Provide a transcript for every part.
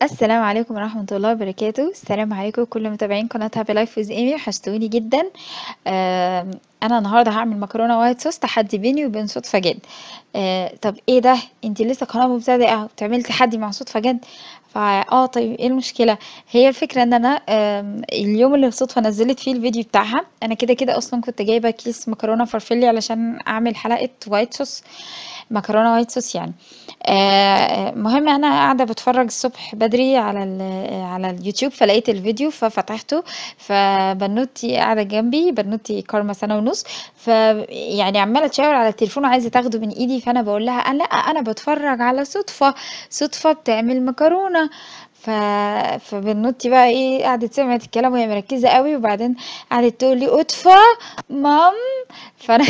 السلام عليكم ورحمة الله وبركاته. السلام عليكم كل متابعين قناة هابي لايف ويز ايمي، وحشتوني جدا. انا النهارده هعمل مكرونه وايت صوص، تحدي بيني وبين صدفه جد. طب ايه ده؟ انتي لسه قناه مبتدئه وبتعملي تحدي مع صدفه جد؟ طيب ايه المشكله؟ هي الفكره ان انا اليوم اللي الصدفه نزلت فيه الفيديو بتاعها، انا كده كده اصلا كنت جايبه كيس مكرونه فرفلي علشان اعمل حلقه وايت صوص، مكرونه وايت صوص يعني. مهم انا قاعده بتفرج الصبح بدري على اليوتيوب، فلقيت الفيديو ففتحته. فبنوتي قاعده جنبي، بنوتي كارما سنه ونص، يعني عماله تشاور على التليفون وعايزه تاخده من ايدي، فانا بقول لها لا انا بتفرج على صدفه بتعمل مكرونه. ف... فبنوتي بقى ايه، قعدت سمعت الكلام وهي مركزه قوي، وبعدين قعدت تقول لي اطفى مام. فانا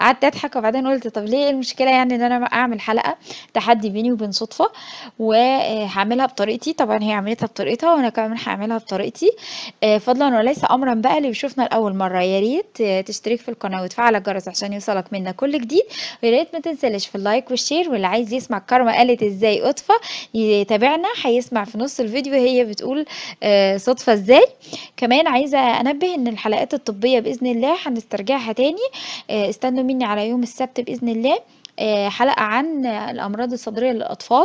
قعدت اضحك، وبعدين قلت طب ليه، ايه المشكله يعني ان انا اعمل حلقه تحدي بيني وبين صدفه، وهعملها بطريقتي. طبعا هي عملتها بطريقتها وانا كمان هعملها بطريقتي. فضلا وليس امرا بقى، اللي بيشوفنا لاول مره يا ريت تشترك في القناه وتفعل الجرس عشان يوصلك منا كل جديد، ويا ريت ما تنساش في اللايك والشير. واللي عايز يسمع كارما قالت ازاي اطفى يتابعنا، هيسمع في نص الفيديو هي بتقول صدفه ازاي. كمان عايزه انبه ان الحلقات الطبيه باذن الله هنسترجعها تاني. استنوا مني على يوم السبت بإذن الله حلقة عن الأمراض الصدرية للأطفال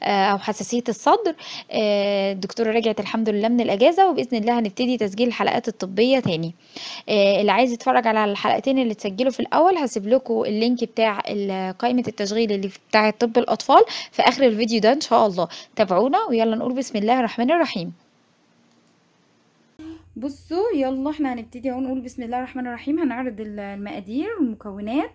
أو حساسية الصدر. الدكتورة رجعت الحمد لله من الأجازة، وبإذن الله هنبتدي تسجيل الحلقات الطبية تاني. اللي عايز يتفرج على الحلقتين اللي اتسجلوا في الأول، هسيب لكم اللينك بتاع قائمة التشغيل اللي بتاع طب الأطفال في آخر الفيديو ده إن شاء الله. تابعونا ويلا نقول بسم الله الرحمن الرحيم. بصوا يلا احنا هنبتدي اهو نقول بسم الله الرحمن الرحيم. هنعرض المقادير والمكونات.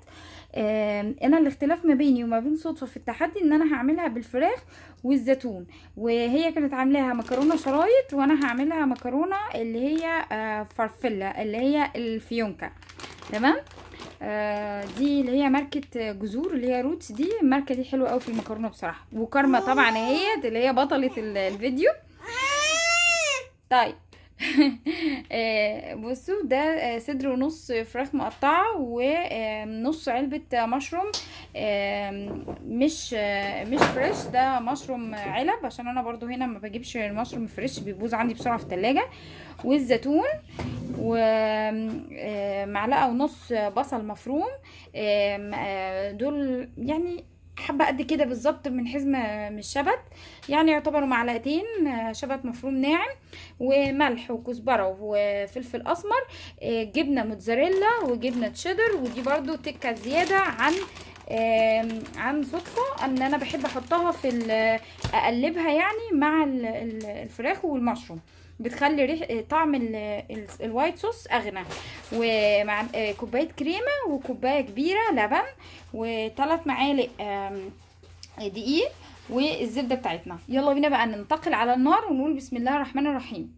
انا الاختلاف ما بيني وما بين صدفة في التحدي ان انا هعملها بالفراخ والزيتون، وهي كانت عاملاها مكرونة شرايط، وانا هعملها مكرونة اللي هي فرفلة اللي هي الفيونكة. تمام. دي اللي هي ماركة جذور، اللي هي روتس، دي الماركة دي حلوة قوي في المكرونة بصراحة. وكارما طبعا هي اللي هي بطلة الفيديو. طيب. بصوا ده صدر ونص فراخ مقطعة، ونص علبة مشروم. مش فريش، ده مشروم علب، عشان انا برضو هنا ما بجيبش المشروم فريش، بيبوظ عندي بسرعة في التلاجة. والزيتون، ومعلقة ونص بصل مفروم. دول يعني حبة قد كده بالظبط، من حزمة من الشبت، يعني يعتبروا معلقتين شبت مفروم ناعم، وملح وكزبرة وفلفل اسمر. جبنة موتزاريلا وجبنة تشيدر، ودي برضو تكة زيادة عن صدفة ان انا بحب احطها اقلبها يعني مع الفراخ والمشروم، بتخلي ريح طعم الوايت صوص اغنى. ومع كوبايه كريمه، وكوبايه كبيره لبن، وثلاث معالق دقيق، والزبده بتاعتنا. يلا بينا بقى ننتقل على النار ونقول بسم الله الرحمن الرحيم.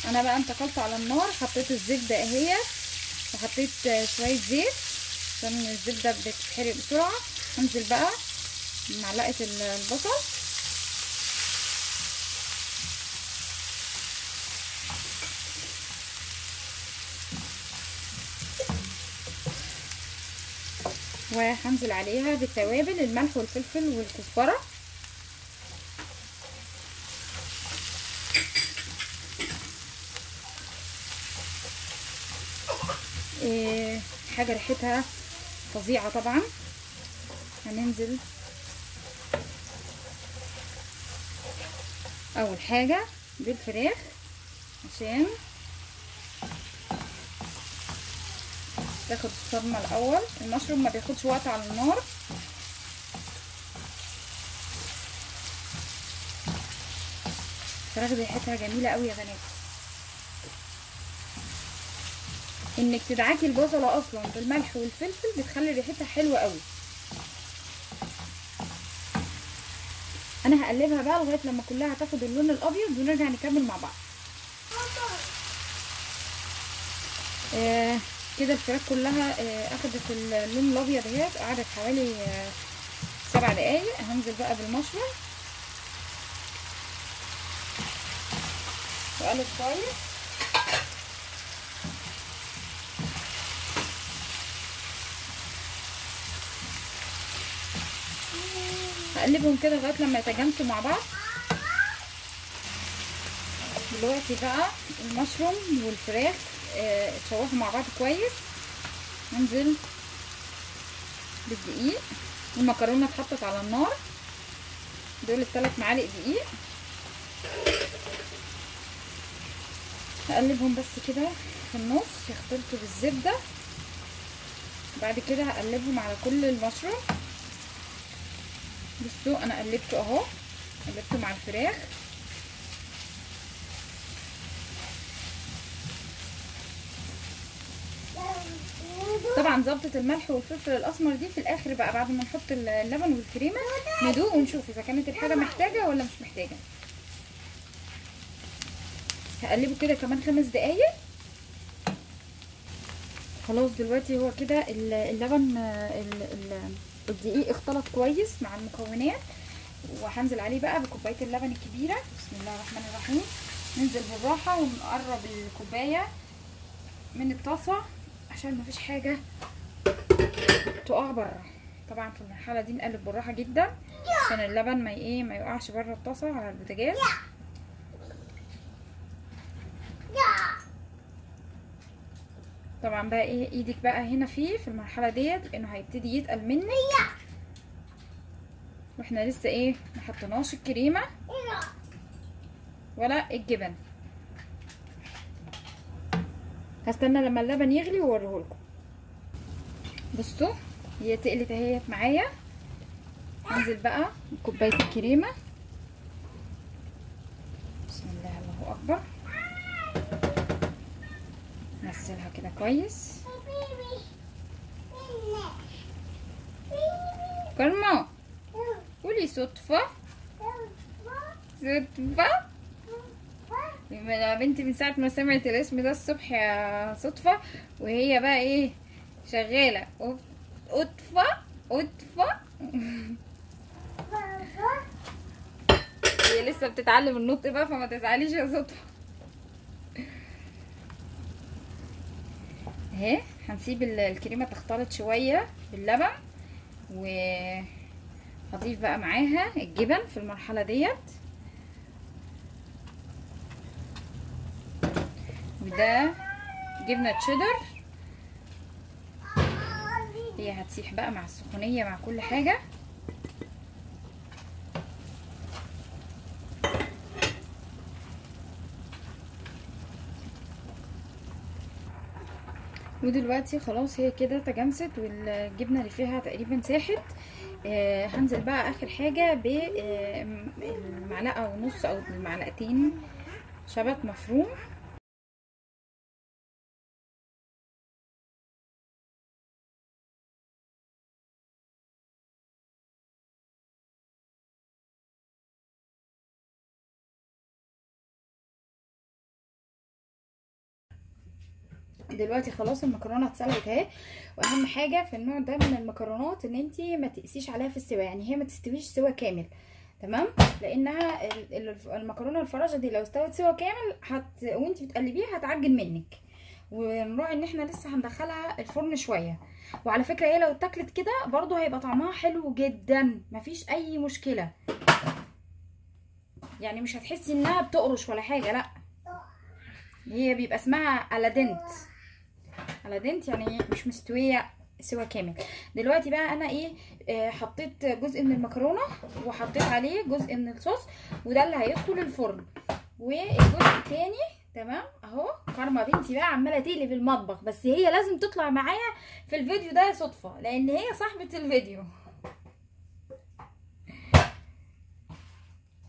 انا بقى انتقلت على النار، حطيت الزبده اهي، وحطيت شويه زيت عشان الزبده بتتحرق بسرعه. هنزل بقى معلقه البصل، وهنزل عليها بالتوابل، الملح والفلفل والكزبره. حاجه ريحتها فظيعه طبعا. هننزل اول حاجه بالفراخ عشان تاخد الصدمه الاول. المشروم ما بياخدش وقت على النار. الفراخ ريحتها جميله قوي يا بنات، انك تدعكي البصله اصلا بالملح والفلفل بتخلي ريحتها حلوه قوي. انا هقلبها بقى لغايه لما كلها تاخد اللون الابيض، ونرجع نكمل مع بعض. كده الفراخ كلها اخدت اللون الابيض اهي، قعدت حوالي 7 دقايق. هنزل بقى بالمشروم واقلب كويس. هقلبهم كده لغايه لما يتجانسوا مع بعض. دلوقتي بقى المشروم والفراخ اتشوحوا مع بعض كويس. هنزل بالدقيق، المكرونه اتحطت على النار، دول ال3 معالق دقيق. هقلبهم بس كده في النص يختلطوا بالزبده. بعد كده هقلبهم على كل المشروم. بصوا انا قلبته اهو، قلبته مع الفراخ. طبعا ظبطة الملح والفلفل الاسمر دي في الاخر بقى، بعد ما نحط اللبن والكريمه ندوق ونشوف اذا كانت الحاجه محتاجه ولا مش محتاجه. هقلبه كده كمان 5 دقايق. خلاص دلوقتي هو كده اللبن الدقيق اختلط كويس مع المكونات، وهنزل عليه بقى بكوبايه اللبن الكبيره. بسم الله الرحمن الرحيم. ننزل بالراحه ونقرب الكوبايه من الطاسه عشان مفيش حاجه تقع بره. طبعا في المرحله دي نقلب بالراحه جدا عشان اللبن ما يقعش بره الطاسه على البوتاجاز. طبعا بقى ايدك بقى هنا في المرحله ديت، لانه هيبتدي يتقل منك واحنا لسه ما حطيناش الكريمه ولا الجبن. هستنى لما اللبن يغلي واوريهولكم. بصوا هي تقلت اهيت معايا. هنزل بقى بكوبايه الكريمه. بسم الله الله اكبر. نغسلها كده كويس. كرمه قولي صدفه صدفه يا بنتي، من ساعه ما سمعت الاسم ده الصبح يا صدفه وهي بقى شغاله قطفه قطفه. هي لسه بتتعلم النطق بقى، فما تزعليش يا صدفه. اهي هنسيب الكريمه تختلط شويه باللبن، وهضيف بقى معاها الجبن في المرحله ديت. وده جبنه تشيدر، هي هتسيح بقى مع السخونيه مع كل حاجه. ودلوقتي خلاص هي كده تجانست والجبنه اللي فيها تقريبا ساحت. هنزل بقى اخر حاجه بالمعلقه ونص او المعلقتين شبت مفروم. دلوقتي خلاص المكرونه اتسلقت اهي. واهم حاجه في النوع ده من المكرونات ان انتي ما تقسيش عليها في السوا، يعني هي ما تستويش سوا كامل، تمام؟ لانها المكرونه الفراشه دي لو استوت سوا كامل وانتي بتقلبيها هتعجن منك. ونراعي ان احنا لسه هندخلها الفرن شويه. وعلى فكره هي لو اتاكلت كده برضو هيبقى طعمها حلو جدا، مفيش اي مشكله، يعني مش هتحسي انها بتقرش ولا حاجه، لا هي بيبقى اسمها الادنت. الادنت يعني مش مستويه سوا كامل. دلوقتي بقى انا حطيت جزء من المكرونه وحطيت عليه جزء من الصوص، وده اللي هيدخل الفرن. والجزء التاني تمام اهو. كارما بنتي بقى عماله تقلب المطبخ، بس هي لازم تطلع معايا في الفيديو ده صدفه لان هي صاحبه الفيديو.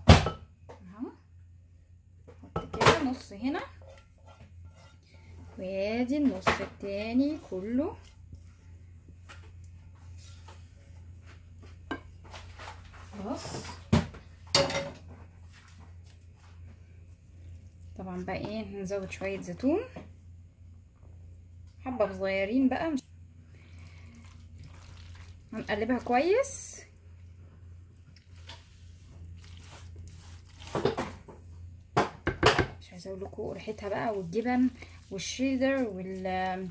اهو حط كده نص هنا، وادي النص التاني كله. خلاص طبعا بقى هنزود شويه زيتون حبه صغيرين بقى. هنقلبها كويس. مش عايزه اقول لكم ريحتها بقى، والجبن والشيدر واللي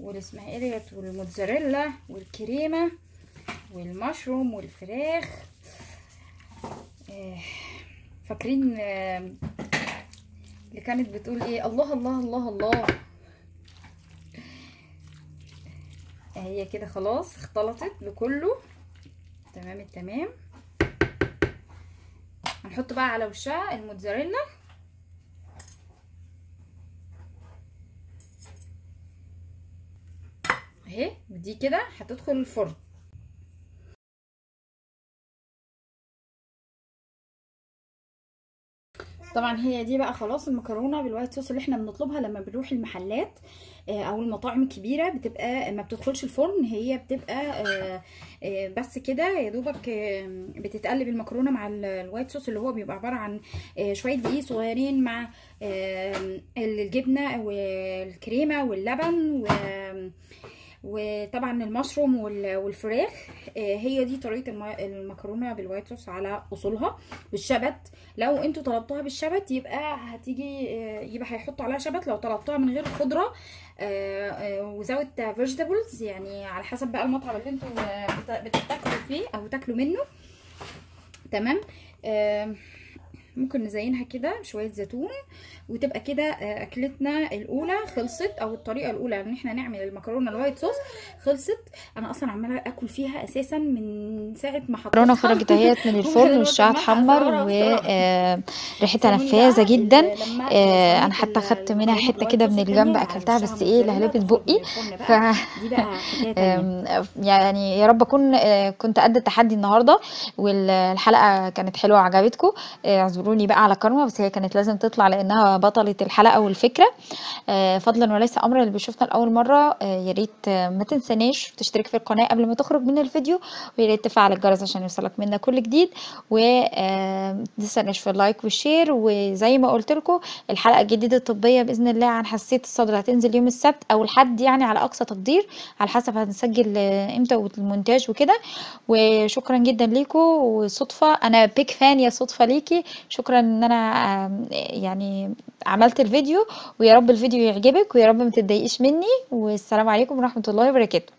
اسمها ايه ديت والموتزاريلا والكريمه والمشروم والفراخ. آه، فاكرين اللي كانت بتقول ايه؟ الله الله الله الله. هي كده خلاص اختلطت بكله تمام التمام. هنحط بقى على وشها الموتزاريلا اهي، ودي كده هتدخل الفرن. طبعا هي دي بقى خلاص المكرونه بالوايت صوص اللي احنا بنطلبها لما بنروح المحلات او المطاعم الكبيره، بتبقى ما بتدخلش الفرن، هي بتبقى بس كده يا دوبك بتتقلب المكرونه مع الوايت صوص اللي هو بيبقى عباره عن شويه دقيق صغيرين مع الجبنه والكريمه واللبن وطبعا المشروم والفراخ. هي دي طريقه المكرونه بالوايت صوص على اصولها بالشبت. لو انتوا طلبتوها بالشبت يبقى يبقى هيحطوا عليها شبت. لو طلبتوها من غير خضره وزود فيجيتابلز، يعني على حسب بقى المطعم اللي انتوا بتاكلوا فيه او تاكلوا منه. تمام. ممكن نزينها كده بشويه زيتون، وتبقى كده اكلتنا الاولى خلصت، او الطريقه الاولى ان احنا نعمل المكرونه الوايت صوص خلصت. انا اصلا عماله اكل فيها اساسا من ساعه ما المكرونه حطيتها خرجت اهيت من الفرن وشها اتحمر وريحتها نفاذه جدا. لما انا صينيه حتى خدت منها المكرونه حته بالوايت كده صوص من الجنب التانيه على اكلتها، وشها بس ايه موتزاريلا لهلبت تخرج من بقي. الفرن ف بقى، دي بقى حكايه تانيه. يعني يا رب اكون كنت قد التحدي النهارده، والحلقه كانت حلوه وعجبتكم. اعذروني بقى على كارما، بس هي كانت لازم تطلع لانها بطله الحلقه والفكره. فضلا وليس امرا، اللي بيشوفنا لاول مره يا ريت ما تنساناش تشترك في القناه قبل ما تخرج من الفيديو، ويا ريت تفعل الجرس عشان يوصلك منا كل جديد، وما تنساناش في اللايك والشير. وزي ما قلت لكم الحلقه الجديده الطبيه باذن الله عن حساسيه الصدر هتنزل يوم السبت او الحد، يعني على اقصى تقدير على حسب هنسجل امتى والمونتاج وكده. وشكرا جدا ليكم، وصدفه انا بيك فان يا صدفه ليكي. شكرا ان انا يعني عملت الفيديو، ويا رب الفيديو يعجبك، ويا رب ما تتضايقيش مني. والسلام عليكم ورحمة الله وبركاته.